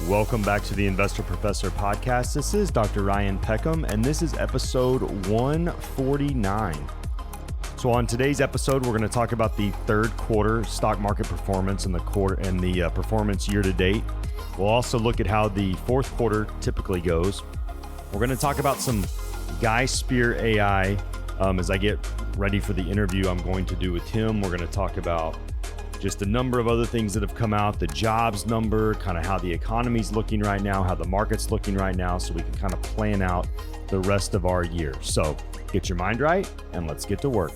Welcome back to the Investor Professor podcast. This is Dr. Ryan Peckham, and this is episode 149. So on today's episode, we're going to talk about the third quarter stock market performance and the performance year to date. We'll also look at how the fourth quarter typically goes. We're going to talk about some Guy Spier AI as I get ready for the interview I'm going to do with him. We're going to talk about just a number of other things that have come out, the jobs number, kind of how the economy's looking right now, how the market's looking right now, so we can kind of plan out the rest of our year. So get your mind right and let's get to work.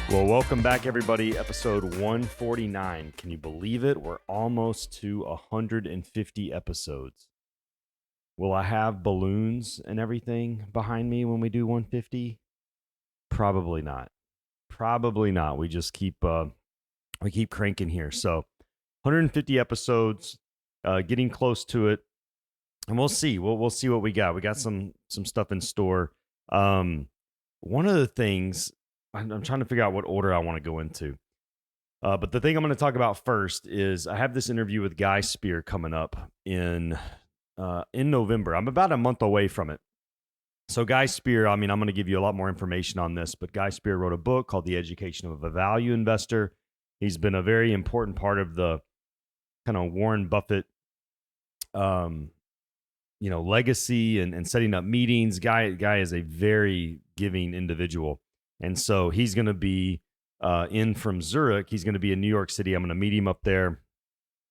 Well, welcome back, everybody. Episode 149. Can you believe it? We're almost to 150 episodes. Will I have balloons and everything behind me when we do 150? Probably not. Probably not. We just keep cranking here. So 150 episodes, getting close to it, and we'll see. We'll see what we got. We got some stuff in store. One of the things. I'm trying to figure out what order I want to go into. But the thing I'm going to talk about first is I have this interview with Guy Spier coming up in November. I'm about a month away from it. So Guy Spier, I'm going to give you a lot more information on this, but Guy Spier wrote a book called The Education of a Value Investor. He's been a very important part of the kind of Warren Buffett legacy and setting up meetings. Guy is a very giving individual. And so he's going to be in from Zurich. He's going to be in New York City. I'm going to meet him up there,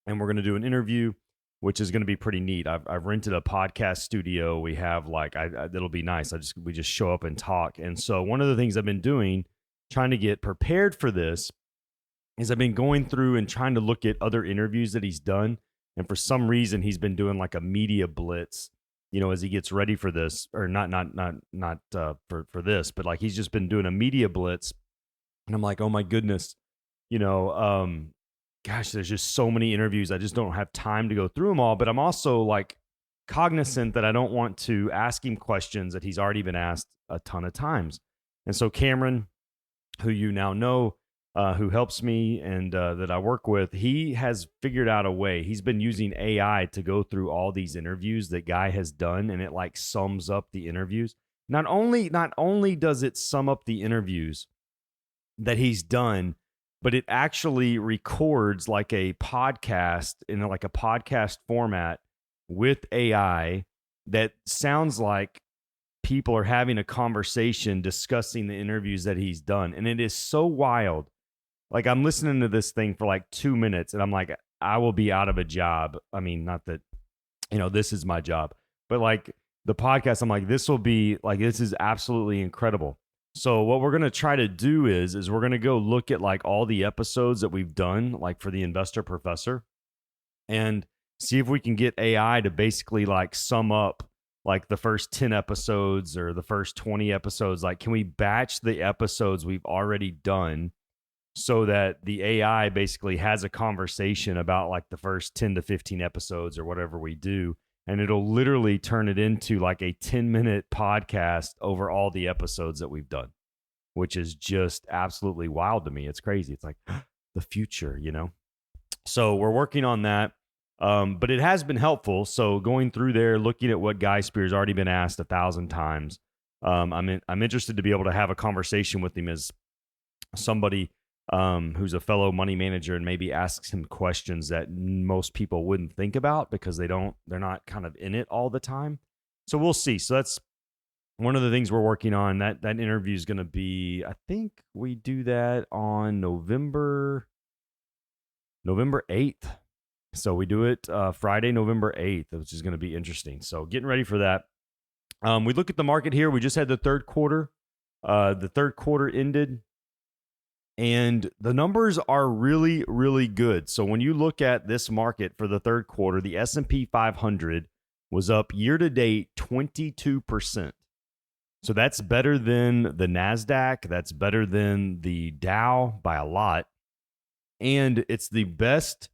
and we're going to do an interview, which is going to be pretty neat. I've rented a podcast studio. We have it'll be nice. We just show up and talk. And so one of the things I've been doing, trying to get prepared for this, is I've been going through and trying to look at other interviews that he's done. And for some reason, he's been doing like a media blitz, as he gets ready for this, or not for this, but like he's just been doing a media blitz. And I'm like, oh my goodness, gosh, there's just so many interviews. I just don't have time to go through them all. But I'm also like cognizant that I don't want to ask him questions that he's already been asked a ton of times. And so Cameron, who you now know, who helps me and that I work with, he has figured out a way. He's been using AI to go through all these interviews that Guy has done, and it like sums up the interviews. Not only does it sum up the interviews that he's done, but it actually records like a podcast in like a podcast format with AI that sounds like people are having a conversation discussing the interviews that he's done. And it is so wild. Like I'm listening to this thing for like 2 minutes and I'm like, I will be out of a job. I mean, not that, this is my job, but like the podcast, I'm like, this is absolutely incredible. So what we're going to try to do is we're going to go look at like all the episodes that we've done, like for the Investor Professor, and see if we can get AI to basically like sum up like the first 10 episodes or the first 20 episodes. Like, can we batch the episodes we've already done so that the AI basically has a conversation about like the first 10 to 15 episodes or whatever we do. And it'll literally turn it into like a 10-minute podcast over all the episodes that we've done, which is just absolutely wild to me. It's crazy. It's like the future, So we're working on that. But it has been helpful. So going through there, looking at what Guy Spier's already been asked 1,000 times. I'm interested to be able to have a conversation with him as somebody who's a fellow money manager and maybe asks him questions that most people wouldn't think about because they're not kind of in it all the time. So we'll see. So that's one of the things we're working on. That interview is going to be, I think we do that on November 8th. So we do it Friday, November 8th, which is going to be interesting. So getting ready for that. We look at the market here. We just had the third quarter. The third quarter ended. And the numbers are really, really good. So when you look at this market for the third quarter, the S&P 500 was up year to date 22%. So that's better than the NASDAQ. That's better than the Dow by a lot. And it's the best,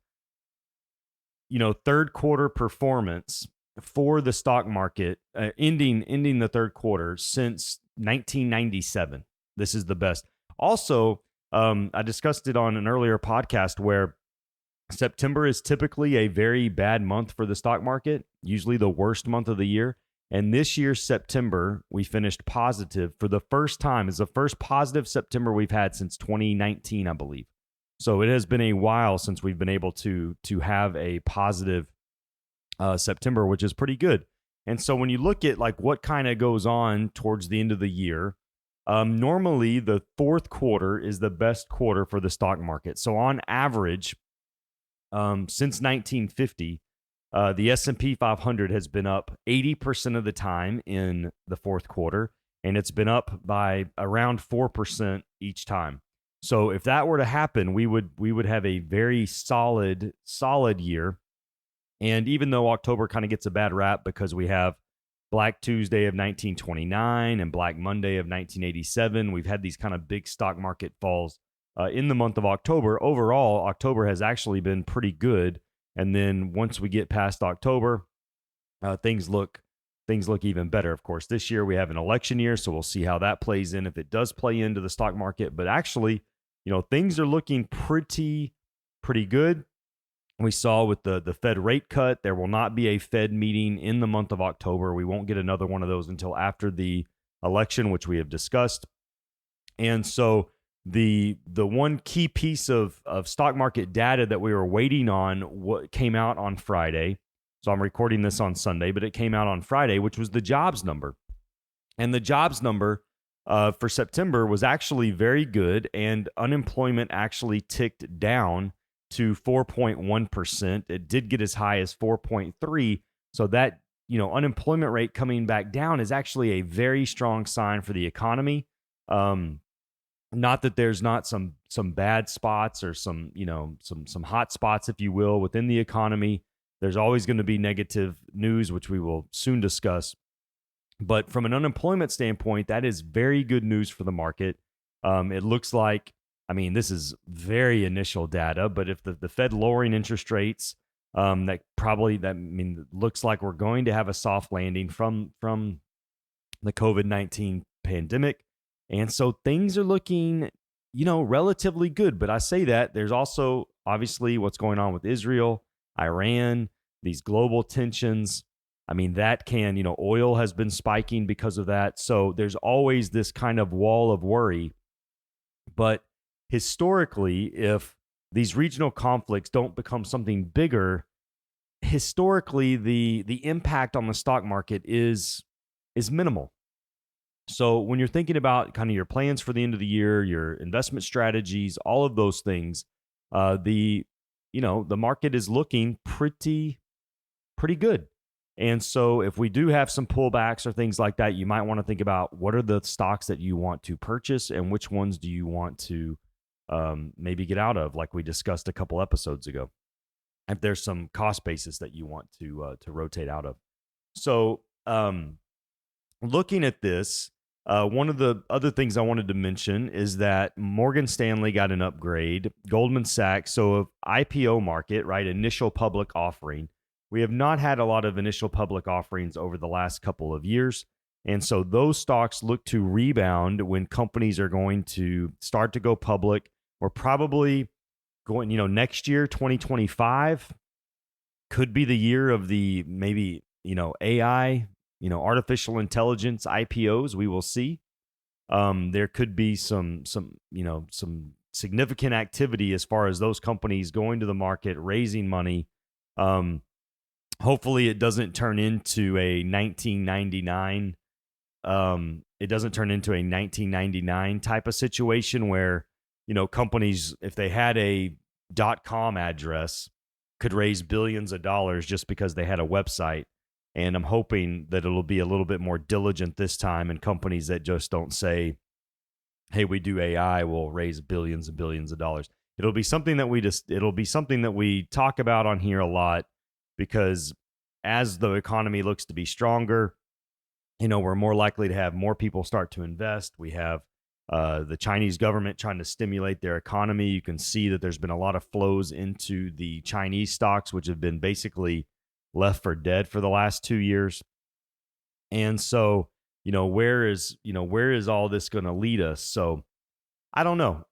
third quarter performance for the stock market, ending the third quarter since 1997. This is the best. Also, I discussed it on an earlier podcast where September is typically a very bad month for the stock market, usually the worst month of the year. And this year's September, we finished positive for the first time. It's the first positive September we've had since 2019, I believe. So it has been a while since we've been able to have a positive September, which is pretty good. And so when you look at like what kind of goes on towards the end of the year, normally the fourth quarter is the best quarter for the stock market. So on average, since 1950, the S&P 500 has been up 80% of the time in the fourth quarter, and it's been up by around 4% each time. So if that were to happen, we would have a very solid year. And even though October kind of gets a bad rap because we have Black Tuesday of 1929 and Black Monday of 1987, we've had these kind of big stock market falls in the month of October. Overall, October has actually been pretty good. And then once we get past October, things look even better. Of course, this year we have an election year, so we'll see how that plays in, if it does play into the stock market. But actually, things are looking pretty good. We saw with the Fed rate cut, there will not be a Fed meeting in the month of October. We won't get another one of those until after the election, which we have discussed. And so the one key piece of stock market data that we were waiting on, what came out on Friday. So I'm recording this on Sunday, but it came out on Friday, which was the jobs number. And the jobs number for September was actually very good, and unemployment actually ticked down to 4.1%. It did get as high as 4.3. So that, unemployment rate coming back down is actually a very strong sign for the economy. Not that there's not some bad spots or some hot spots, if you will, within the economy. There's always going to be negative news, which we will soon discuss. But from an unemployment standpoint, that is very good news for the market. It looks like, this is very initial data, but if the Fed lowering interest rates, looks like we're going to have a soft landing from the COVID-19 pandemic. And so things are looking, relatively good. But I say that there's also obviously what's going on with Israel, Iran, these global tensions. That can, oil has been spiking because of that. So there's always this kind of wall of worry. But historically, if these regional conflicts don't become something bigger, historically, the impact on the stock market is minimal. So when you're thinking about kind of your plans for the end of the year, your investment strategies, all of those things, the market is looking pretty good. And so if we do have some pullbacks or things like that, you might want to think about what are the stocks that you want to purchase and which ones do you want to maybe get out of, like we discussed a couple episodes ago. If there's some cost basis that you want to rotate out of. So looking at this, one of the other things I wanted to mention is that Morgan Stanley got an upgrade, Goldman Sachs, so IPO market, right, initial public offering. We have not had a lot of initial public offerings over the last couple of years. And so those stocks look to rebound when companies are going to start to go public. We're probably going, next year, 2025, could be the year of the maybe, AI, artificial intelligence IPOs. We will see. There could be some significant activity as far as those companies going to the market, raising money. Hopefully it doesn't turn into a 1999. It doesn't turn into a 1999 type of situation where, companies, if they had a .com address, could raise billions of dollars just because they had a website. And I'm hoping that it'll be a little bit more diligent this time, and companies that just don't say, hey, we do AI, we'll raise billions and billions of dollars. It'll be something that we talk about on here a lot, because as the economy looks to be stronger, we're more likely to have more people start to invest. We have the Chinese government trying to stimulate their economy. You can see that there's been a lot of flows into the Chinese stocks, which have been basically left for dead for the last 2 years. And so, where is all this going to lead us? So I don't know.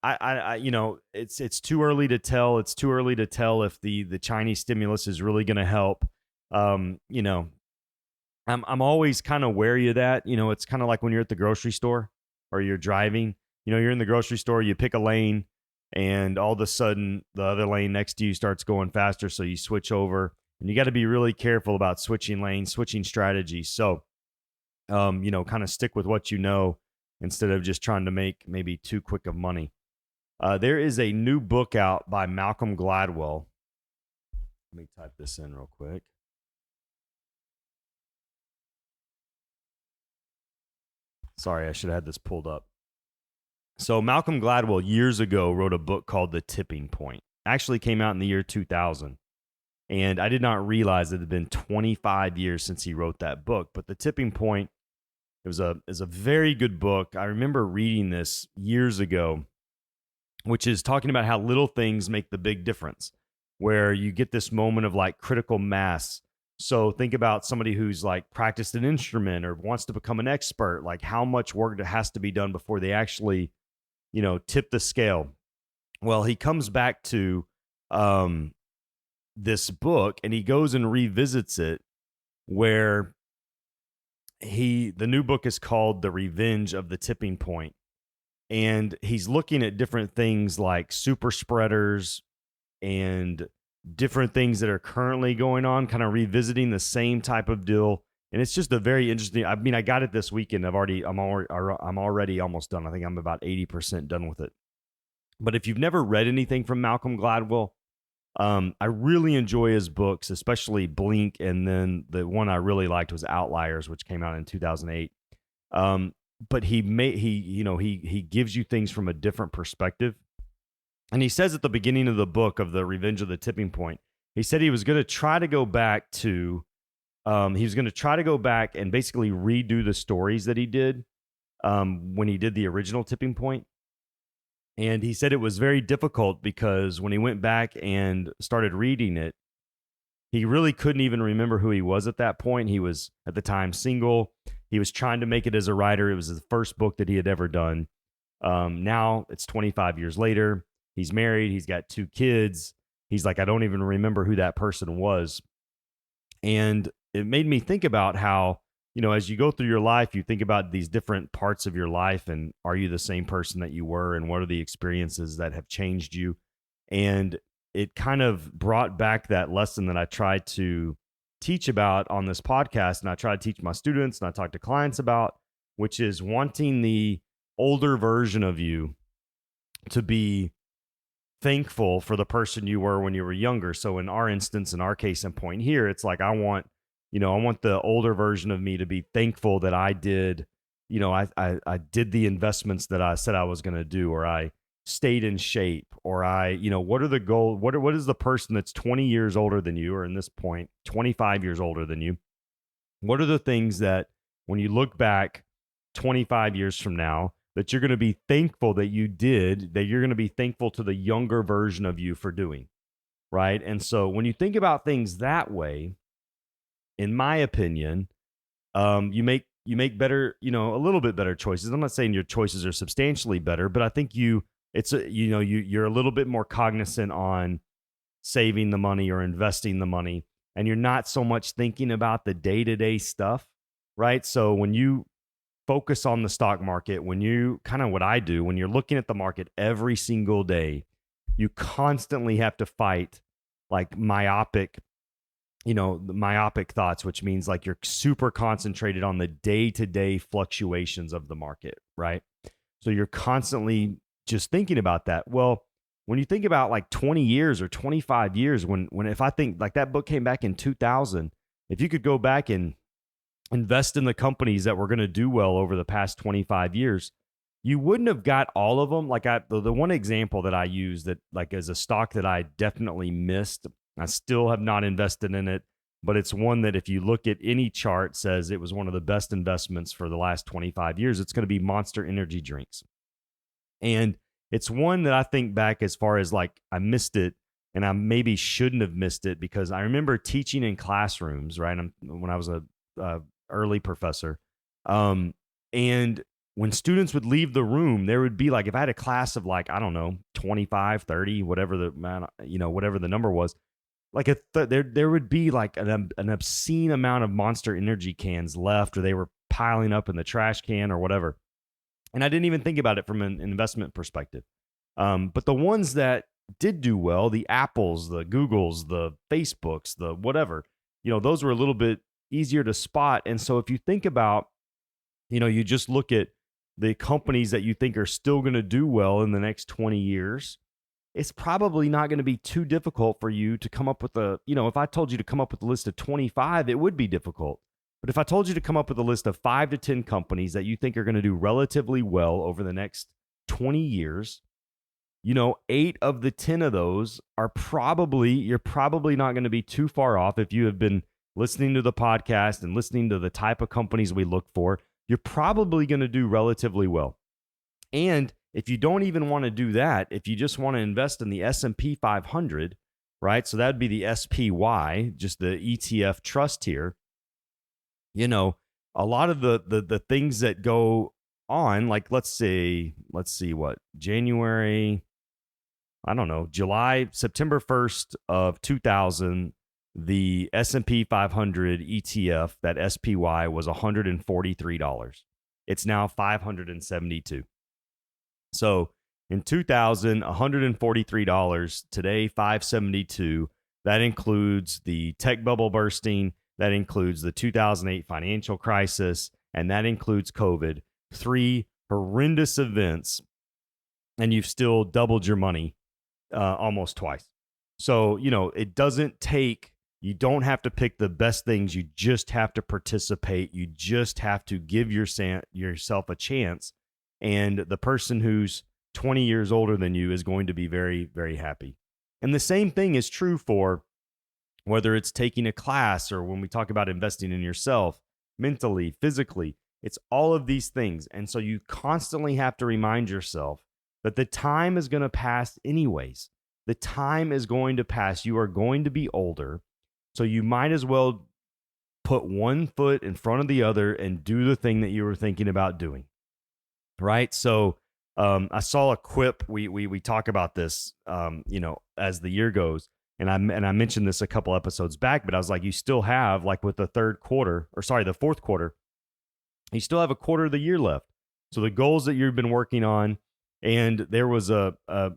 It's too early to tell. It's too early to tell if the Chinese stimulus is really going to help. Um, you know, I'm always kind of wary of that. It's kind of like when you're at the grocery store or you're driving. You're in the grocery store, you pick a lane, and all of a sudden the other lane next to you starts going faster, so you switch over. And you got to be really careful about switching lanes, switching strategies. So, kind of stick with what you know instead of just trying to make maybe too quick of money. There is a new book out by Malcolm Gladwell. Let me type this in real quick. Sorry, I should have had this pulled up. So Malcolm Gladwell years ago wrote a book called The Tipping Point. Actually came out in the year 2000. And I did not realize it had been 25 years since he wrote that book. But The Tipping Point is a very good book. I remember reading this years ago, which is talking about how little things make the big difference, where you get this moment of like critical mass. So think about somebody who's like practiced an instrument or wants to become an expert, like how much work has to be done before they actually, tip the scale. Well, he comes back to this book and he goes and revisits it, where the new book is called The Revenge of the Tipping Point. And he's looking at different things like super spreaders and different things that are currently going on, kind of revisiting the same type of deal. And it's just a very interesting. I mean, I got it this weekend. I'm already almost done. I think I'm about 80% done with it. But if you've never read anything from Malcolm Gladwell, I really enjoy his books, especially Blink, and then the one I really liked was Outliers, which came out in 2008. But he gives you things from a different perspective. And he says at the beginning of the book of The Revenge of the Tipping Point, he said he was going to try to go back and basically redo the stories that he did when he did the original Tipping Point. And he said it was very difficult because when he went back and started reading it, he really couldn't even remember who he was at that point. He was, at the time, single. He was trying to make it as a writer. It was the first book that he had ever done. Now it's 25 years later. He's married. He's got 2 kids. He's like, I don't even remember who that person was. And it made me think about how, as you go through your life, you think about these different parts of your life, and are you the same person that you were, and what are the experiences that have changed you? And it kind of brought back that lesson that I tried to teach about on this podcast, and I try to teach my students, and I talk to clients about, which is wanting the older version of you to be thankful for the person you were when you were younger. So in our instance, in our case in point here, it's like I want the older version of me to be thankful that I did, I did the investments that I said I was going to do, or I stayed in shape, or what are the goals? What is the person that's 20 years older than you, or in this point, 25 years older than you? What are the things that when you look back 25 years from now, that you're going to be thankful that you did, that you're going to be thankful to the younger version of you for doing, right? And so when you think about things that way, in my opinion, you make better, a little bit better choices. I'm not saying your choices are substantially better, but I think you're a little bit more cognizant on saving the money or investing the money, and you're not so much thinking about the day-to-day stuff, right? So when you focus on the stock market, when you kind of what I do, when you're looking at the market every single day, you constantly have to fight like myopic thoughts, which means like you're super concentrated on the day-to-day fluctuations of the market, right? So you're constantly just thinking about that. Well, when you think about like 20 years or 25 years, if I think like that book came back in 2000, if you could go back and invest in the companies that were going to do well over the past 25 years, you wouldn't have got all of them. Like the one example that I use that like as a stock that I definitely missed, I still have not invested in it. but it's one that if you look at any chart says it was one of the best investments for the last 25 years. It's going to be Monster Energy drinks. And it's one that I think back as far as like I missed it, and I maybe shouldn't have missed it, because I remember teaching in classrooms, right? When I was a early professor. And when students would leave the room, there would be like, if I had a class of like, I don't know, 25, 30, whatever whatever the number was, like there would be like an obscene amount of Monster Energy cans left, or they were piling up in the trash can or whatever. And I didn't even think about it from an investment perspective. But the ones that did do well, the Apples, the Googles, the Facebooks, the whatever, those were a little bit easier to spot. And so if you think about, you just look at the companies that you think are still going to do well in the next 20 years, it's probably not going to be too difficult for you to come up with if I told you to come up with a list of 25, it would be difficult. But if I told you to come up with a list of 5 to 10 companies that you think are going to do relatively well over the next 20 years, 8 of the 10 of those you're probably not going to be too far off. If you have been listening to the podcast and listening to the type of companies we look for, you're probably going to do relatively well. And if you don't even want to do that, if you just want to invest in the S&P 500, right? So that'd be the SPY, just the ETF trust here. A lot of the things that go on, like let's see what, September 1st of 2000, the S&P 500 ETF, that SPY, was $143. It's now $572. So in 2000, $143, today $572. That includes the tech bubble bursting, that includes the 2008 financial crisis, and that includes COVID. 3 horrendous events, and you've still doubled your money almost twice. So, it doesn't take, you don't have to pick the best things. You just have to participate. You just have to give yourself a chance. And the person who's 20 years older than you is going to be very, very happy. And the same thing is true for whether it's taking a class, or when we talk about investing in yourself, mentally, physically. It's all of these things. And so you constantly have to remind yourself that the time is going to pass anyways. The time is going to pass. You are going to be older. So you might as well put one foot in front of the other and do the thing that you were thinking about doing. Right? So I saw a quip. We talk about this, as the year goes. And I mentioned this a couple episodes back, but I was like, you still have, like with the fourth quarter, you still have a quarter of the year left. So the goals that you've been working on, and there was an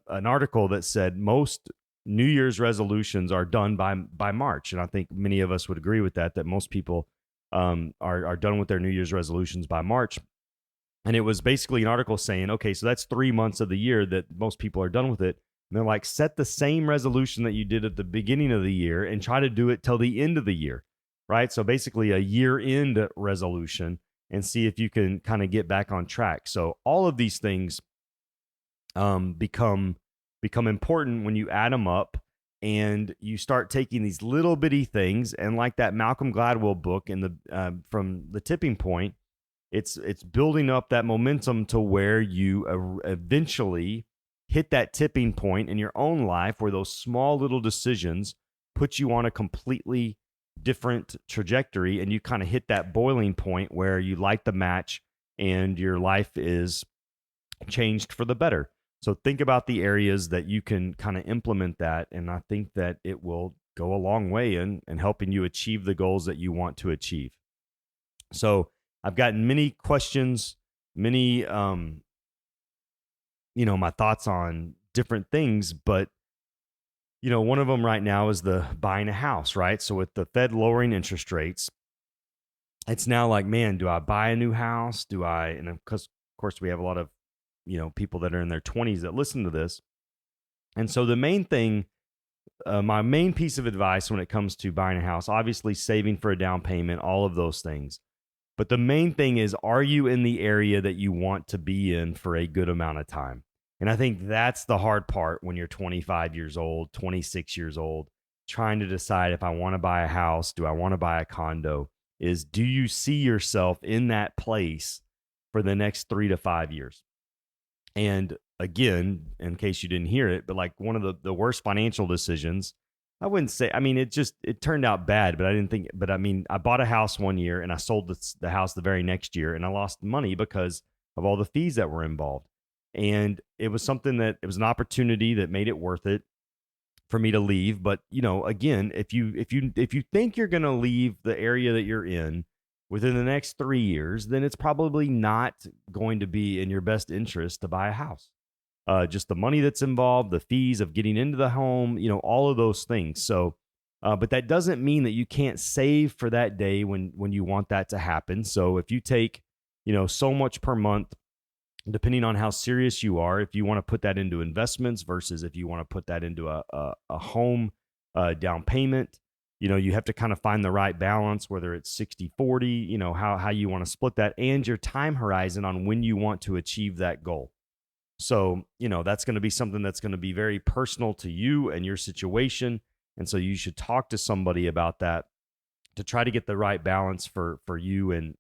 article that said most New Year's resolutions are done by March. And I think many of us would agree with that most people are done with their New Year's resolutions by March. And it was basically an article saying, okay, so that's 3 months of the year that most people are done with it. And they're like, set the same resolution that you did at the beginning of the year and try to do it till the end of the year, right? So basically a year-end resolution, and see if you can kind of get back on track. So all of these things become important when you add them up, and you start taking these little bitty things. And like that Malcolm Gladwell book from The Tipping Point, it's building up that momentum to where you eventually hit that tipping point in your own life, where those small little decisions put you on a completely different trajectory, and you kind of hit that boiling point where you light the match and your life is changed for the better. So think about the areas that you can kind of implement that, and I think that it will go a long way in helping you achieve the goals that you want to achieve. So I've gotten many questions, many my thoughts on different things, but one of them right now is the buying a house, right? So with the Fed lowering interest rates, it's now like, man, do I buy a new house? And of course we have a lot of, people that are in their 20s that listen to this. And so the main thing, my main piece of advice when it comes to buying a house, obviously saving for a down payment, all of those things. But the main thing is, are you in the area that you want to be in for a good amount of time? And I think that's the hard part when you're 25 years old, 26 years old, trying to decide if I want to buy a house, do I want to buy a condo, is do you see yourself in that place for the next 3 to 5 years? And again, in case you didn't hear it, but like one of the worst financial decisions, I wouldn't say, I mean, it turned out bad, but I didn't think, but I mean, I bought a house one year and I sold the house the very next year and I lost money because of all the fees that were involved. And it was something that it was an opportunity that made it worth it for me to leave. But again, if you think you're going to leave the area that you're in within the next 3 years, then it's probably not going to be in your best interest to buy a house. Just the money that's involved, the fees of getting into the home, all of those things. So, but that doesn't mean that you can't save for that day when you want that to happen. So if you take, so much per month, depending on how serious you are, if you want to put that into investments versus if you want to put that into a home down payment, you have to kind of find the right balance, whether it's 60-40, how you want to split that and your time horizon on when you want to achieve that goal. So, that's going to be something that's going to be very personal to you and your situation. And so you should talk to somebody about that to try to get the right balance for you and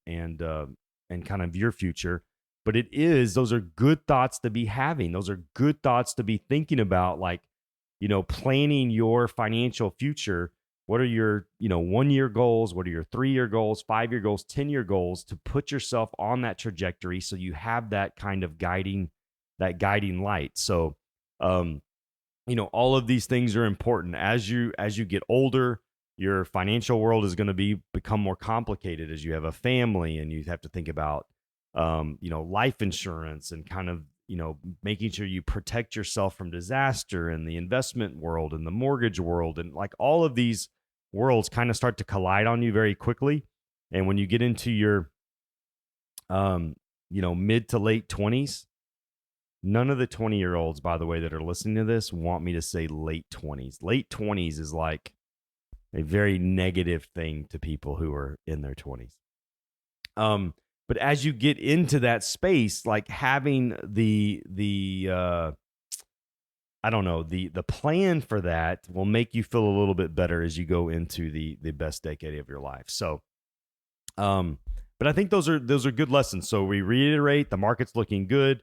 kind of your future. But those are good thoughts to be having. Those are good thoughts to be thinking about, like, planning your financial future. What are your, 1-year goals? What are your 3-year goals, 5-year goals, 10-year goals to put yourself on that trajectory so you have that kind of guiding light. So, all of these things are important. As you get older, your financial world is going to become more complicated as you have a family and you have to think about, life insurance and kind of, making sure you protect yourself from disaster in the investment world and the mortgage world. And like all of these worlds kind of start to collide on you very quickly. And when you get into your, mid to late 20s, none of the 20-year-olds, by the way, that are listening to this want me to say late 20s. Late 20s is like a very negative thing to people who are in their 20s. But as you get into that space, like having the plan for that will make you feel a little bit better as you go into the best decade of your life. So, but I think those are good lessons. So we reiterate, the market's looking good.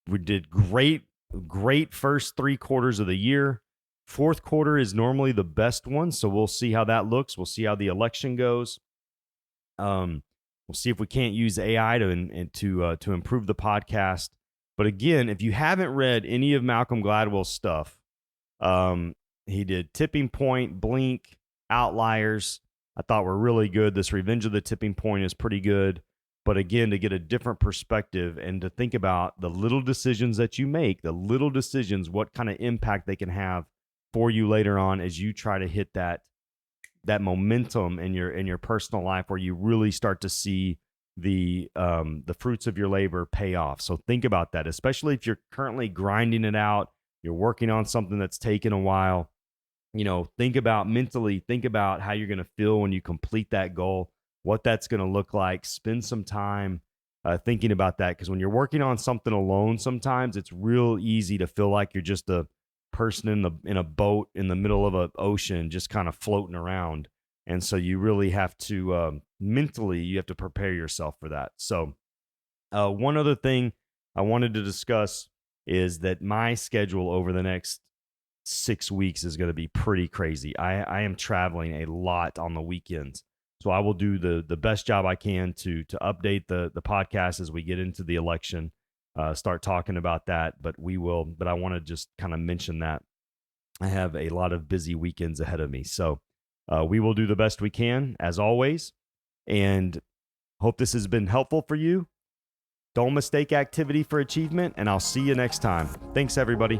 We did great first 3 quarters of the year. Fourth quarter is normally the best one, so we'll see how that looks. We'll see how the election goes. We'll see if we can't use AI to improve the podcast. But again, if you haven't read any of Malcolm Gladwell's stuff, he did Tipping Point, Blink, Outliers. I thought were really good. This Revenge of the Tipping Point is pretty good. But again, to get a different perspective and to think about the little decisions that you make, what kind of impact they can have for you later on as you try to hit that momentum in your personal life where you really start to see the fruits of your labor pay off. So think about that, especially if you're currently grinding it out, you're working on something that's taken a while. Think about how you're going to feel when you complete that goal, what that's going to look like. Spend some time thinking about that, because when you're working on something alone, sometimes it's real easy to feel like you're just a person in a boat in the middle of an ocean, just kind of floating around. And so you really have to mentally, you have to prepare yourself for that. So one other thing I wanted to discuss is that my schedule over the next 6 weeks is going to be pretty crazy. I am traveling a lot on the weekends. So I will do the best job I can to update the podcast as we get into the election, start talking about that. But I want to just kind of mention that I have a lot of busy weekends ahead of me. So we will do the best we can, as always, and hope this has been helpful for you. Don't mistake activity for achievement, and I'll see you next time. Thanks, everybody.